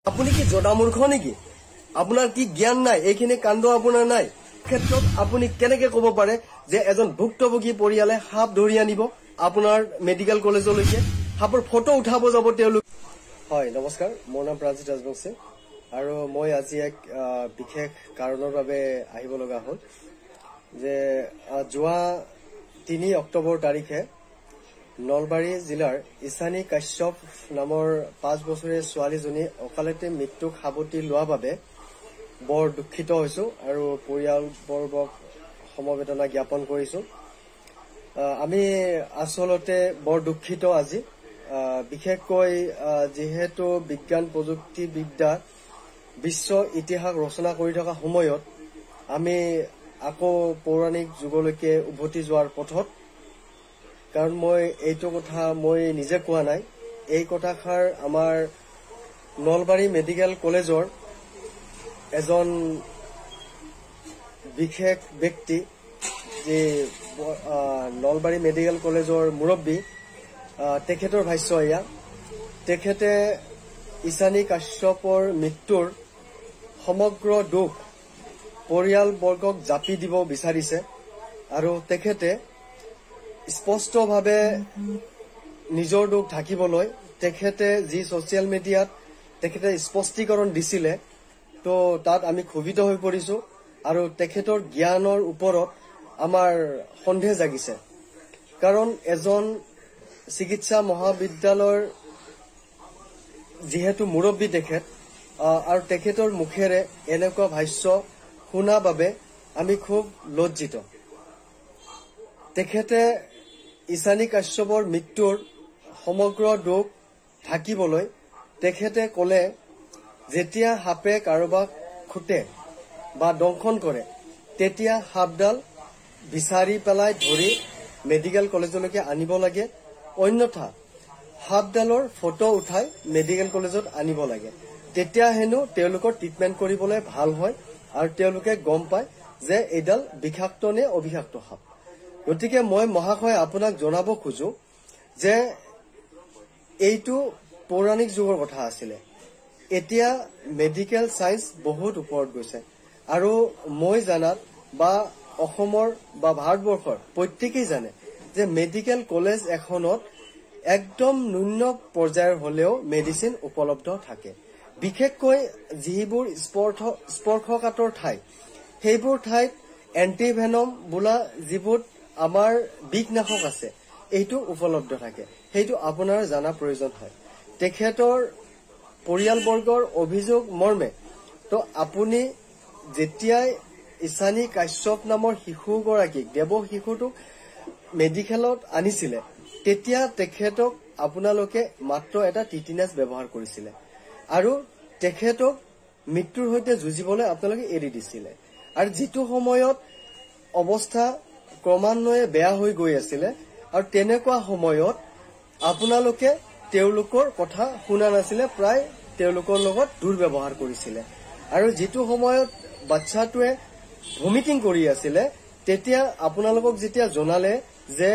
আপুনি কি জদামূৰ্খ নেকি? আপোনাৰ কি জ্ঞান নাই? এইখিনি কাণ্ড আপোনাৰ নাই? ক্ষেত্ৰত আপুনি কেনেকে ক'ব পাৰে যে এজন ভুক্তভোগী পৰিয়ালে সাপ ধৰি আনিব আপোনাৰ মেডিকেল কলেজলৈকে, সাপৰ ফটো উঠাব যাব তেওঁলোক? হয়, নমস্কাৰ, মোৰ নাম প্ৰাঞ্জিত ৰাজবংশী আৰু মই আজি এক বিশেষ কাৰণৰ বাবে আহিব লগা হ'ল যে যোৱা 3 অক্টোবৰ তাৰিখে নলবাৰী জিলাৰ ঈশানী কাশ্যপ নামৰ 5 বছৰীয়া ছোৱালীজনী অকালতে মৃত্যুক সাৱটি লোৱাৰ বাবে বৰ দুখিত হৈছো আৰু পৰিয়ালবৰ্গক সমবেদনা জ্ঞাপন কৰিছো। আমি আচলতে বৰ দুখিত আজি, বিশেষকৈ যেহেতু বিজ্ঞান প্ৰযুক্তিবিদ্যা বিশ্ব ইতিহাস ৰচনা কৰি থকা সময়ত আমি আকৌ পৌৰাণিক যুগলৈকে উভতি যোৱাৰ পথত। কাৰণ মই এইটো কথা মই নিজে কোৱা নাই, এই কথাষাৰ আমাৰ নলবাৰী মেডিকেল কলেজৰ এজন বিশেষ ব্যক্তি, যে নলবাৰী মেডিকেল কলেজৰ মুৰব্বী, তেখেতৰ ভাষ্য এয়া। তেখেতে ঈশানী কাশ্যপৰ মৃত্যুৰ সমগ্ৰ দুখ পৰিয়ালবৰ্গক জাপি দিব বিচাৰিছে আৰু তেখেতে স্পষ্টভাৱে নিজৰ দুখ ঢাকিবলৈ তেখেতে যি ছচিয়েল মিডিয়াত তেখেতে স্পষ্টীকৰণ দিছিলে, তো তাত আমি ক্ষোভিত হৈ পৰিছো আৰু তেখেতৰ জ্ঞানৰ ওপৰত আমাৰ সন্দেহ জাগিছে। কাৰণ এজন চিকিৎসা মহাবিদ্যালয়ৰ যিহেতু মুৰব্বী তেখেত, আৰু তেখেতৰ মুখেৰে এনেকুৱা ভাষ্য শুনা বাবে আমি খুব লজ্জিত। তেখেতে ঈশানী কাশ্যপৰ মৃত্যুৰ সমগ্ৰ দুখ ঢাকিবলৈ তেখেতে ক'লে, যেতিয়া সাপে কাৰোবাক খুটে বা দংশন কৰে তেতিয়া সাপডাল বিচাৰি পেলাই ধৰি মেডিকেল কলেজলৈকে আনিব লাগে, অন্যথা সাপডালৰ ফটো উঠাই মেডিকেল কলেজত আনিব লাগে। তেতিয়া হেনো তেওঁলোকৰ ট্ৰিটমেণ্ট কৰিবলৈ ভাল হয় আৰু তেওঁলোকে গম পায় যে এইডাল বিষাক্ত নে অবিষাক্ত সাপ। গতিকে মই মহাশয় আপোনাক জনাব খোজো যে এইটো পৌৰাণিক যুগৰ কথা আছিলে। এতিয়া মেডিকেল চায়েন্স বহুত ওপৰত গৈছে আৰু মই জানাত বা অসমৰ বা ভাৰতবৰ্ষৰ প্ৰত্যেকেই জানে যে মেডিকেল কলেজ এখনত একদম ন্যূন পৰ্যায়ৰ হলেও মেডিচিন উপলব্ধ থাকে। বিশেষকৈ যিবোৰ স্পৰ্শকাতৰ ঠাই, সেইবোৰ ঠাইত এণ্টিভেনম বোলা যিবোৰ আমাৰ বিষনাশক আছে এইটো উপলব্ধ থাকে। সেইটো আপোনাৰ জানা প্ৰয়োজন হয়। তেখেতৰ পৰিয়ালবৰ্গৰ অভিযোগ মৰ্মে তো আপুনি যেতিয়াই ঈশানী কাশ্যপ নামৰ শিশুগৰাকীক, দেৱ শিশুটোক মেডিকেলত আনিছিলে, তেতিয়া তেখেতক আপোনালোকে মাত্ৰ এটা টিটিনাছ ব্যৱহাৰ কৰিছিলে আৰু তেখেতক মৃত্যুৰ সৈতে যুঁজিবলৈ আপোনালোকে এৰি দিছিলে। আৰু যিটো সময়ত অৱস্থা ক্ৰমান্বয়ে বেয়া হৈ গৈ আছিলে আৰু তেনেকুৱা সময়ত আপোনালোকে তেওঁলোকৰ কথা শুনা নাছিলে, প্ৰায় তেওঁলোকৰ লগত দুৰ্ব্যৱহাৰ কৰিছিলে। আৰু যিটো সময়ত বাচ্চাটোৱে ভমিটিং কৰি আছিলে, তেতিয়া আপোনালোকক যেতিয়া জনালে যে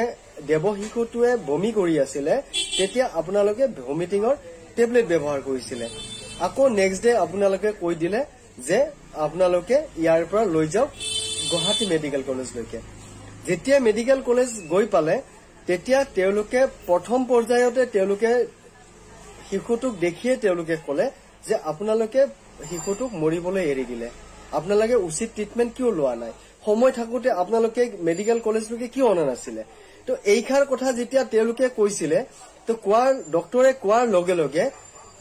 দেৱ শিশুটোৱে বমি কৰি আছিলে, তেতিয়া আপোনালোকে ভমিটিঙৰ টেবলেট ব্যৱহাৰ কৰিছিলে। আকৌ নেক্সট ডে আপোনালোকে কৈ দিলে যে আপোনালোকে ইয়াৰ পৰা লৈ যাওক গুৱাহাটী মেডিকেল কলেজলৈকে। যেতিয়া মেডিকেল কলেজ গৈ পালে তেতিয়া তেওঁলোকে প্ৰথম পৰ্যায়তে তেওঁলোকে শিশুটোক দেখিয়ে তেওঁলোকে ক'লে যে আপোনালোকে শিশুটোক মৰিবলৈ এৰি দিলে, আপোনালোকে উচিত ট্ৰিটমেণ্ট কিয় লোৱা নাই, সময় থাকোতে আপোনালোকে মেডিকেল কলেজলৈকে কিয় অনা নাছিলে। তো এইষাৰ কথা যেতিয়া তেওঁলোকে কৈছিলে, তো ডক্টৰে কোৱাৰ লগে লগে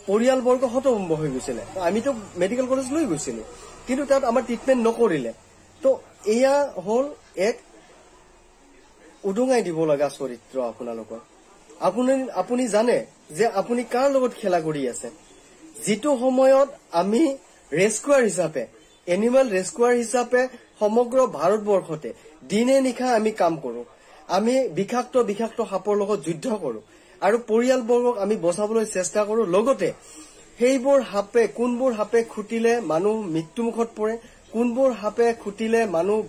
পৰিয়ালবৰ্গ হতভম্ব হৈ গৈছিলে। আমিতো মেডিকেল কলেজ লৈ গৈছিলো, কিন্তু তাত আমাৰ ট্ৰিটমেণ্ট নকৰিলে। তো এয়া হ'ল এক উদঙাই দিব লগা চৰিত্ৰ আপোনালোকৰ। আপুনি জানে যে আপুনি কাৰ লগত খেলা কৰি আছে। যিটো সময়ত আমি ৰেস্কুৱাৰ হিচাপে, এনিমেল ৰেস্কুৱাৰ হিচাপে সমগ্ৰ ভাৰতবৰ্ষতে দিনে নিশা আমি কাম কৰো, আমি বিষাক্ত সাপৰ লগত যুদ্ধ কৰো আৰু পৰিয়ালবৰ্গক আমি বচাবলৈ চেষ্টা কৰো। লগতে সেইবোৰ সাপে, কোনবোৰ সাপে খুটিলে মানুহ মৃত্যুমুখত পৰে, কোনবোৰ সাপে খুটিলে মানুহ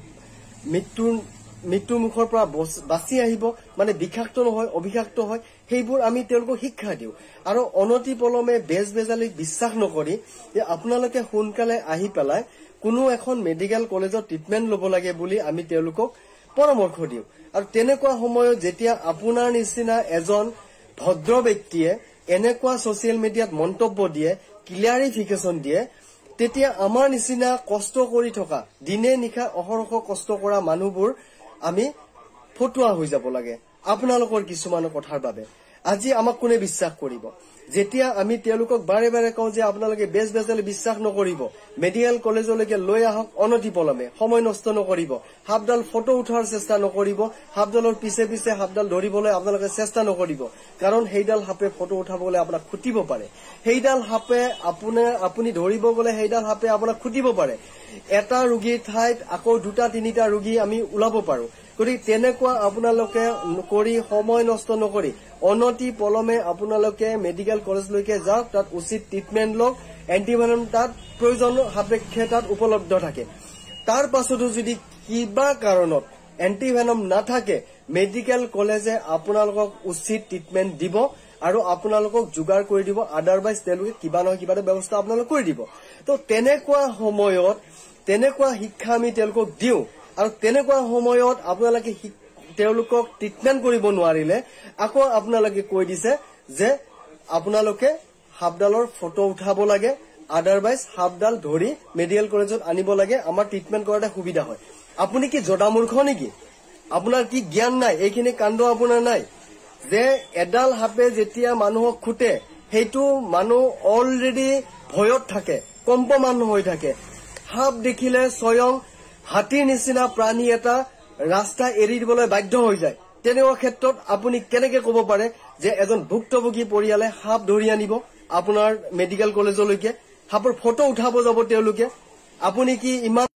মৃত্যুৰ মুখৰ পৰা বাচি আহিব, মানে বিষাক্ত নহয় অবিষাক্ত হয়, সেইবোৰ আমি তেওঁলোকক শিক্ষা দিওঁ আৰু অনতি পলমে বেজালিক বিশ্বাস নকৰি যে আপোনালোকে সোনকালে আহি পেলাই কোনো এখন মেডিকেল কলেজত ট্ৰিটমেণ্ট ল'ব লাগে বুলি আমি তেওঁলোকক পৰামৰ্শ দিওঁ আৰু তেনেকুৱা সময়ত যেতিয়া আপোনাৰ নিচিনা এজন ভদ্ৰ ব্যক্তিয়ে এনেকুৱা ছচিয়েল মিডিয়াত মন্তব্য দিয়ে ক্লিয়াৰিফিকেশ্যন দিয়ে তেতিয়া আমাৰ নিচিনা কষ্ট কৰি থকা দিনে নিশা অহৰহ কষ্ট কৰা মানুহবোৰ আমি ফটুৱা হৈ যাব লাগে আপোনালোকৰ কিছুমান কথাৰ বাবে আজি আমাক কোনে বিশ্বাস কৰিব যেতিয়া আমি তেওঁলোকক বাৰে বাৰে কওঁ যে আপোনালোকে বেজালি বিশ্বাস নকৰিব মেডিকেল কলেজলৈকে লৈ আহক অনতি পলমে সময় নষ্ট নকৰিব হাফডাল ফটো উঠাৰ চেষ্টা নকৰিব হাফডালৰ পিছে পিছে হাফডাল ধৰিবলৈ আপোনালোকে চেষ্টা নকৰিব কাৰণ সেইডাল হাপে ফটো উঠাবলৈ আপোনাক খুটিব পাৰে সেইডাল হাপে আপুনি ধৰিব গলে সেইডাল হাপে আপোনাক খুটিব পাৰে এটা ৰোগীৰ ঠাইত আকৌ দুটা তিনিটা ৰোগী আমি ওলাব পাৰো গতিকে তেনেকুৱা আপোনালোকে কৰি সময় নষ্ট নকৰি অনতি পলমে আপোনালোকে মেডিকেল কলেজলৈকে যাওক তাত উচিত ট্ৰিটমেণ্ট লওক এন্টিভেনম তাত প্ৰয়োজন সাপেক্ষে তাত উপলব্ধ থাকে তাৰ পাছতো যদি কিবা কাৰণত এন্টিভেনম নাথাকে মেডিকেল কলেজে আপোনালোকক উচিত ট্ৰিটমেণ্ট দিব আৰু আপোনালোকক যোগাৰ কৰি দিব আদাৰৱাইজ তেওঁলোকে কিবা নহয় কিবা এটা ব্যৱস্থা আপোনালোক কৰি দিব তো তেনেকুৱা সময়ত তেনেকুৱা শিক্ষা আমি তেওঁলোকক দিওঁ আৰু তেনেকুৱা সময়ত আপোনালোকে তেওঁলোকক ট্ৰিটমেণ্ট কৰিব নোৱাৰিলে আকৌ আপোনালোকে কৈ দিছে যে আপোনালোকে হাফডালৰ ফটো উঠাব লাগে আদাৰৱাইজ হাফডাল ধৰি মেডিকেল কলেজত আনিব লাগে আমাৰ ট্ৰিটমেণ্ট কৰাতে সুবিধা হয় আপুনি কি জদামূৰ্খ নেকি আপোনাৰ কি জ্ঞান নাই এইখিনি কাণ্ড আপোনাৰ নাই যে এডাল হাপে যেতিয়া মানুহক খুটে সেইটো মানুহ অলৰেডি ভয়ত থাকে কম্পমান হৈ থাকে হাপ দেখিলে স্বয়ং হাতীৰ নিচিনা প্ৰাণী এটা ৰাস্তা এৰি দিবলৈ বাধ্য হৈ যায় তেনেকুৱা ক্ষেত্ৰত আপুনি কেনেকৈ ক'ব পাৰে যে এজন ভুক্তভোগী পৰিয়ালে হাপ ধৰি আনিব আপোনাৰ মেডিকেল কলেজলৈকে হাপৰ ফটো উঠাব যাব তেওঁলোকে আপুনি কি ইমান